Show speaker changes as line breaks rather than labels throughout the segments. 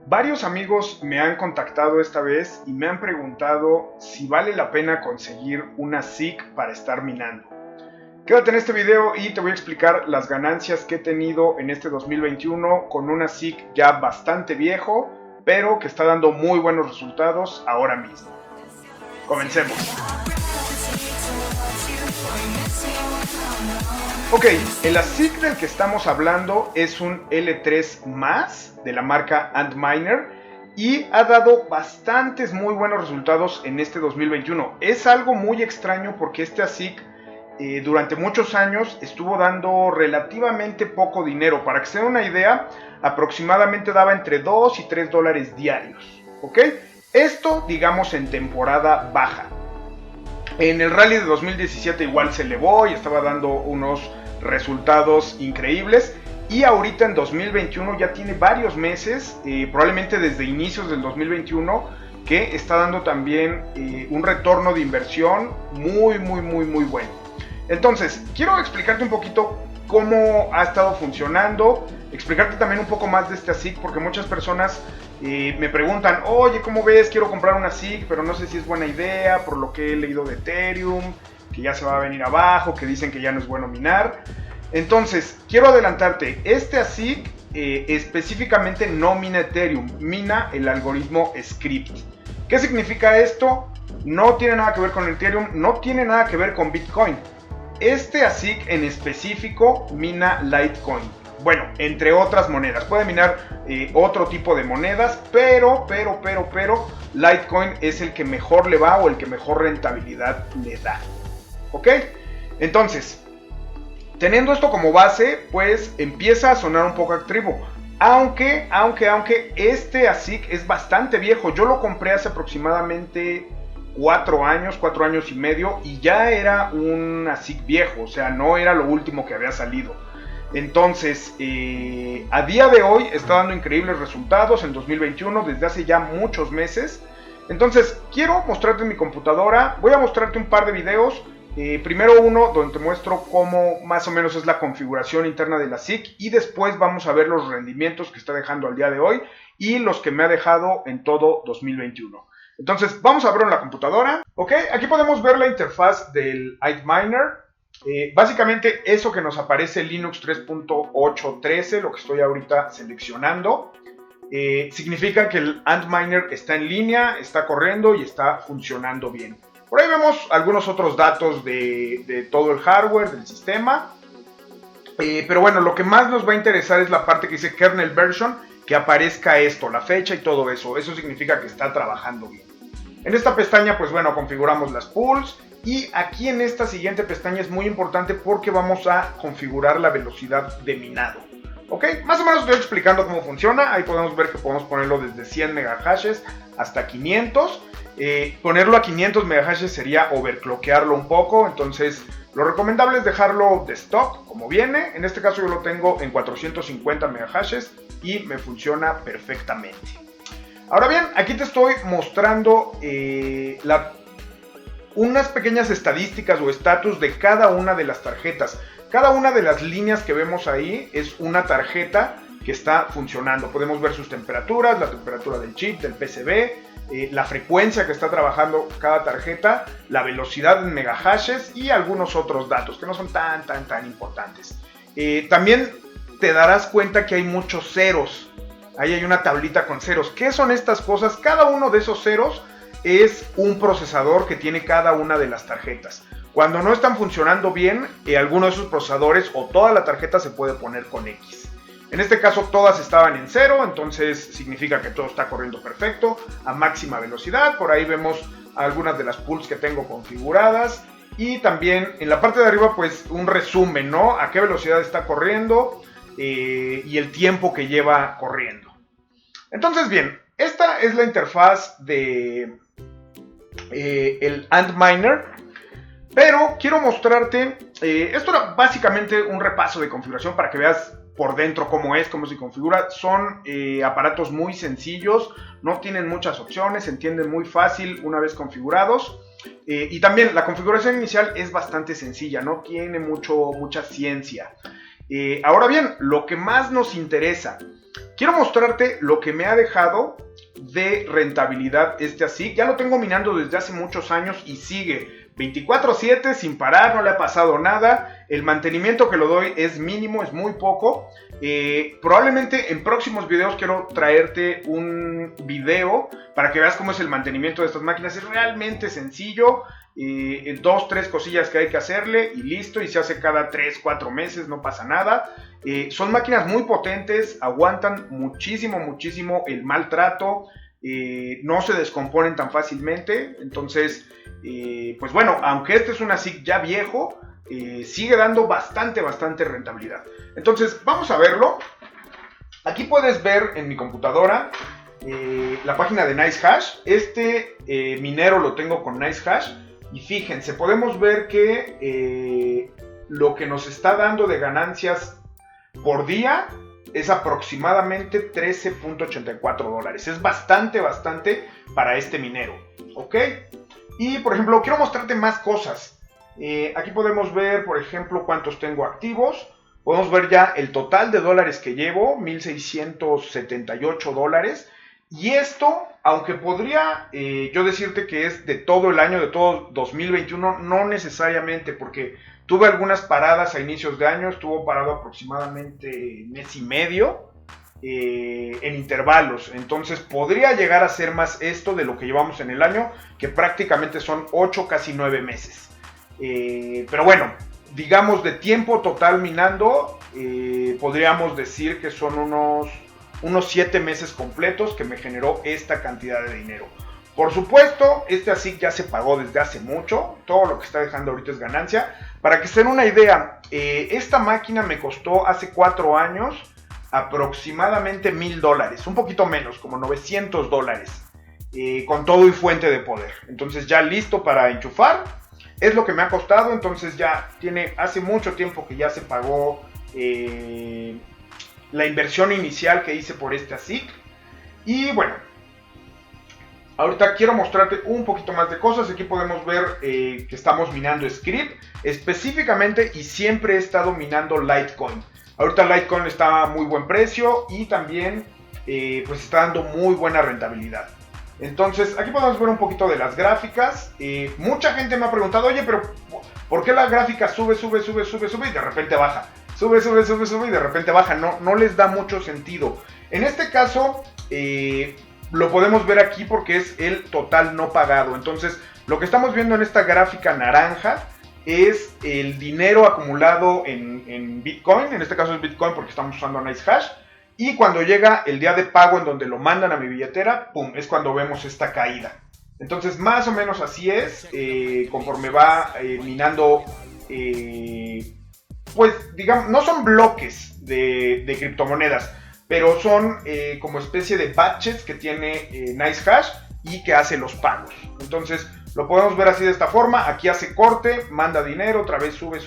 Varios amigos me han contactado esta vez y me han preguntado si vale la pena conseguir una SIG para estar minando. Quédate en este video y te voy a explicar las ganancias que he tenido en este 2021 con una SIG ya bastante viejo, pero que está dando muy buenos resultados ahora mismo. Comencemos. Ok, el ASIC del que estamos hablando es un L3+ de la marca Antminer y ha dado bastantes muy buenos resultados en este 2021. Es algo muy extraño porque este ASIC durante muchos años estuvo dando relativamente poco dinero. Para que se den una idea, aproximadamente daba entre 2 y 3 dólares diarios. ¿Ok? Esto, digamos, en temporada baja. En el rally de 2017 igual se elevó y estaba dando unos resultados increíbles. Y ahorita en 2021 ya tiene varios meses, probablemente desde inicios del 2021, que está dando también un retorno de inversión muy bueno. Entonces, quiero explicarte un poquito cómo ha estado funcionando, explicarte también un poco más de este ASIC, porque muchas personas me preguntan, oye, ¿cómo ves? Quiero comprar una ASIC, pero no sé si es buena idea, por lo que he leído de Ethereum, que ya se va a venir abajo, que dicen que ya no es bueno minar. Entonces, quiero adelantarte, este ASIC específicamente no mina Ethereum, mina el algoritmo Scrypt. ¿Qué significa esto? No tiene nada que ver con Ethereum, no tiene nada que ver con Bitcoin. Este ASIC en específico mina Litecoin. Bueno, entre otras monedas. Puede minar otro tipo de monedas, pero Litecoin es el que mejor le va o el que mejor rentabilidad le da. ¿Ok? Entonces, teniendo esto como base, pues empieza a sonar un poco atractivo. Aunque este ASIC es bastante viejo. Yo lo compré hace aproximadamente 4 años y medio, y ya era un ASIC viejo, o sea, no era lo último que había salido. Entonces, a día de hoy está dando increíbles resultados en 2021, desde hace ya muchos meses. Entonces, quiero mostrarte en mi computadora, voy a mostrarte un par de videos. Primero uno donde te muestro cómo más o menos es la configuración interna de la SIC, y después vamos a ver los rendimientos que está dejando al día de hoy y los que me ha dejado en todo 2021. Entonces, vamos a verlo en la computadora. Ok, aquí podemos ver la interfaz del Antminer. Básicamente eso que nos aparece Linux 3.8.13, lo que estoy ahorita seleccionando, significa que el Antminer está en línea, está corriendo y está funcionando bien. Por ahí vemos algunos otros datos de todo el hardware del sistema. Pero bueno, lo que más nos va a interesar es la parte que dice kernel version, que aparezca esto, la fecha y todo eso. Eso significa que está trabajando bien. En esta pestaña, pues bueno, configuramos las pools. Y aquí en esta siguiente pestaña es muy importante porque vamos a configurar la velocidad de minado. Ok, más o menos estoy explicando cómo funciona. Ahí podemos ver que podemos ponerlo desde 100 megahashes hasta 500. Ponerlo a 500 megahashes sería overclockearlo un poco. Entonces, lo recomendable es dejarlo de stock, como viene. En este caso yo lo tengo en 450 megahashes y me funciona perfectamente. Ahora bien, aquí te estoy mostrando unas pequeñas estadísticas o estatus de cada una de las tarjetas. Cada una de las líneas que vemos ahí es una tarjeta que está funcionando. Podemos ver sus temperaturas, la temperatura del chip, del PCB, la frecuencia que está trabajando cada tarjeta, la velocidad en megahashes y algunos otros datos que no son tan importantes. También te darás cuenta que hay muchos ceros. Ahí hay una tablita con ceros. ¿Qué son estas cosas? Cada uno de esos ceros es un procesador que tiene cada una de las tarjetas. Cuando no están funcionando bien, alguno de esos procesadores o toda la tarjeta se puede poner con X. En este caso todas estaban en 0, entonces significa que todo está corriendo perfecto, a máxima velocidad. Por ahí vemos algunas de las pools que tengo configuradas. Y también en la parte de arriba, pues un resumen, ¿no? A qué velocidad está corriendo y el tiempo que lleva corriendo. Entonces, bien, esta es la interfaz de el Antminer, pero quiero mostrarte, esto era básicamente un repaso de configuración para que veas por dentro cómo se configura. Son aparatos muy sencillos, no tienen muchas opciones, se entienden muy fácil una vez configurados. Y también la configuración inicial es bastante sencilla, no tiene mucha ciencia. Ahora bien, lo que más nos interesa, quiero mostrarte lo que me ha dejado de rentabilidad este ASIC. Ya lo tengo minando desde hace muchos años y sigue 24/7 sin parar, no le ha pasado nada. El mantenimiento que lo doy es mínimo, es muy poco. Probablemente en próximos videos quiero traerte un video para que veas cómo es el mantenimiento de estas máquinas. Es realmente sencillo. 2-3 cosillas que hay que hacerle y listo, y se hace cada 3-4 meses, no pasa nada. Son máquinas muy potentes, aguantan muchísimo el maltrato, no se descomponen tan fácilmente. Entonces, pues bueno, aunque este es un ASIC ya viejo, sigue dando bastante rentabilidad. Entonces, vamos a verlo. Aquí puedes ver en mi computadora la página de NiceHash. Este minero lo tengo con NiceHash. Y fíjense, podemos ver que lo que nos está dando de ganancias por día es aproximadamente $13.84. Es bastante para este minero, ¿ok? Y por ejemplo, quiero mostrarte más cosas. Aquí podemos ver, por ejemplo, cuántos tengo activos. Podemos ver ya el total de dólares que llevo, $1,678. Y esto, aunque podría yo decirte que es de todo el año, de todo 2021, no necesariamente, porque tuve algunas paradas a inicios de año, estuvo parado aproximadamente mes y medio en intervalos. Entonces podría llegar a ser más esto de lo que llevamos en el año, que prácticamente son 8, casi 9 meses. Pero bueno, digamos de tiempo total minando, podríamos decir que son unos 7 meses completos que me generó esta cantidad de dinero. Por supuesto, este ASIC ya se pagó desde hace mucho. Todo lo que está dejando ahorita es ganancia. Para que se den una idea, esta máquina me costó hace 4 años aproximadamente $1,000. Un poquito menos, como $900. Con todo y fuente de poder. Entonces ya listo para enchufar. Es lo que me ha costado. Entonces ya hace mucho tiempo que ya se pagó la inversión inicial que hice por este ASIC. Y bueno, ahorita quiero mostrarte un poquito más de cosas. Aquí podemos ver que estamos minando Scrypt específicamente, y siempre he estado minando Litecoin. Ahorita Litecoin está a muy buen precio y también pues está dando muy buena rentabilidad. Entonces aquí podemos ver un poquito de las gráficas. Mucha gente me ha preguntado, oye, pero ¿por qué la gráfica sube y de repente baja? Sube y de repente baja. No les da mucho sentido. En este caso, lo podemos ver aquí porque es el total no pagado. Entonces, lo que estamos viendo en esta gráfica naranja es el dinero acumulado en Bitcoin. En este caso es Bitcoin porque estamos usando NiceHash. Y cuando llega el día de pago en donde lo mandan a mi billetera, ¡pum!, es cuando vemos esta caída. Entonces, más o menos así es, conforme va minando, pues, digamos, no son bloques de criptomonedas, pero son como especie de batches que tiene NiceHash y que hace los pagos. Entonces, lo podemos ver así de esta forma. Aquí hace corte, manda dinero, otra vez sube,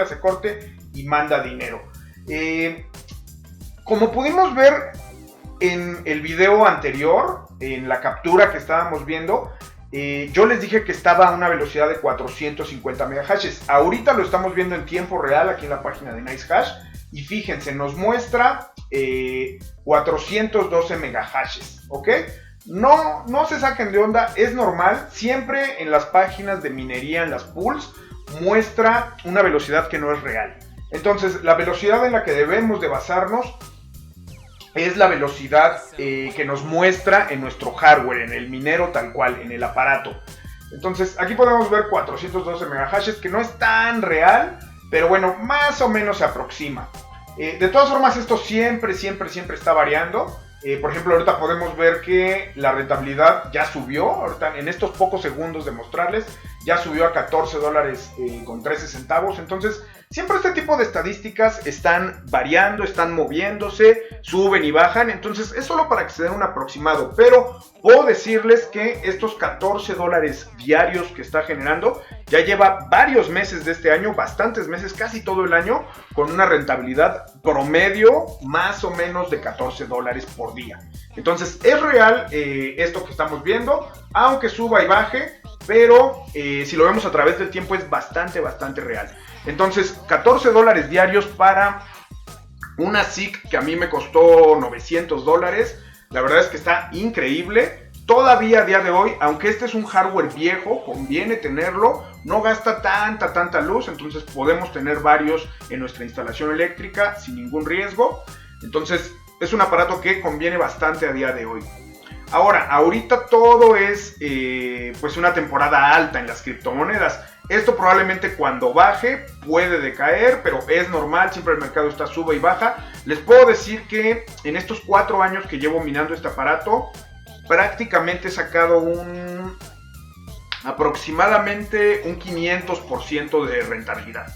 hace corte y manda dinero. Como pudimos ver en el video anterior, en la captura que estábamos viendo, yo les dije que estaba a una velocidad de 450 megahashes. Ahorita lo estamos viendo en tiempo real aquí en la página de NiceHash. Y fíjense, nos muestra 412 megahashes, ¿ok? No se saquen de onda, es normal. Siempre en las páginas de minería, en las pools, muestra una velocidad que no es real. Entonces, la velocidad en la que debemos de basarnos es la velocidad que nos muestra en nuestro hardware, en el minero tal cual, en el aparato. Entonces, aquí podemos ver 412 megahashes, que no es tan real, pero bueno, más o menos se aproxima. De todas formas, esto siempre está variando. Por ejemplo, ahorita podemos ver que la rentabilidad ya subió. Ahorita, en estos pocos segundos de mostrarles, ya subió a $14 con 13 centavos. Entonces, siempre este tipo de estadísticas están variando, están moviéndose, suben y bajan. Entonces, es solo para que se den un aproximado. Pero puedo decirles que estos $14 diarios que está generando ya lleva varios meses de este año, bastantes meses, casi todo el año, con una rentabilidad promedio más o menos de $14 por día. Entonces, es real esto que estamos viendo, aunque suba y baje, pero si lo vemos a través del tiempo es bastante real. Entonces, $14 diarios para Una SICK que a mí me costó $900. La verdad es que está increíble. Todavía a día de hoy, aunque este es un hardware viejo, conviene tenerlo. No gasta tanta luz, entonces podemos tener varios en nuestra instalación eléctrica sin ningún riesgo. Entonces es un aparato que conviene bastante a día de hoy. Ahora, ahorita todo es pues una temporada alta en las criptomonedas. Esto probablemente cuando baje puede decaer, pero es normal, siempre el mercado está sube y baja. Les puedo decir que en estos 4 años que llevo minando este aparato, prácticamente he sacado aproximadamente un 500% de rentabilidad.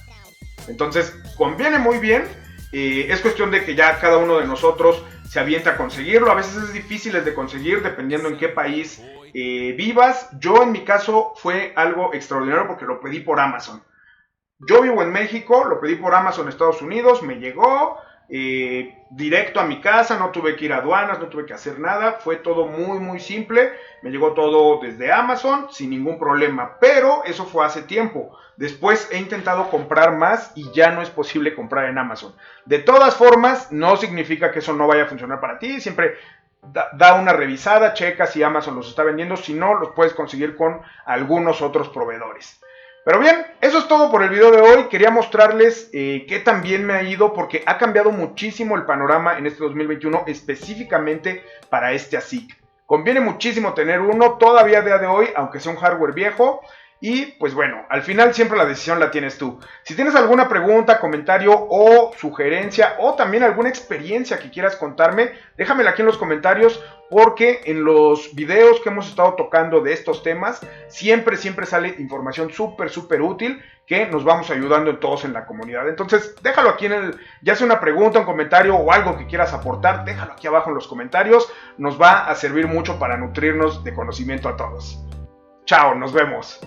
Entonces, conviene muy bien. Es cuestión de que ya cada uno de nosotros se avienta a conseguirlo. A veces es difícil de conseguir dependiendo en qué país vivas. Yo en mi caso fue algo extraordinario porque lo pedí por Amazon. Yo vivo en México, lo pedí por Amazon Estados Unidos, me llegó directo a mi casa, no tuve que ir a aduanas, no tuve que hacer nada, fue todo muy simple, me llegó todo desde Amazon sin ningún problema, pero eso fue hace tiempo. Después he intentado comprar más y ya no es posible comprar en Amazon. De todas formas, no significa que eso no vaya a funcionar para ti, siempre da una revisada, checa si Amazon los está vendiendo, si no, los puedes conseguir con algunos otros proveedores. Pero bien, eso es todo por el video de hoy. Quería mostrarles qué tan bien me ha ido porque ha cambiado muchísimo el panorama en este 2021 específicamente para este ASIC. Conviene muchísimo tener uno todavía a día de hoy, aunque sea un hardware viejo. Y pues bueno, al final siempre la decisión la tienes tú. Si tienes alguna pregunta, comentario o sugerencia o también alguna experiencia que quieras contarme, déjamela aquí en los comentarios porque en los videos que hemos estado tocando de estos temas siempre sale información súper útil que nos vamos ayudando en todos en la comunidad. Entonces déjalo aquí ya sea una pregunta, un comentario o algo que quieras aportar, déjalo aquí abajo en los comentarios. Nos va a servir mucho para nutrirnos de conocimiento a todos. Chao, nos vemos.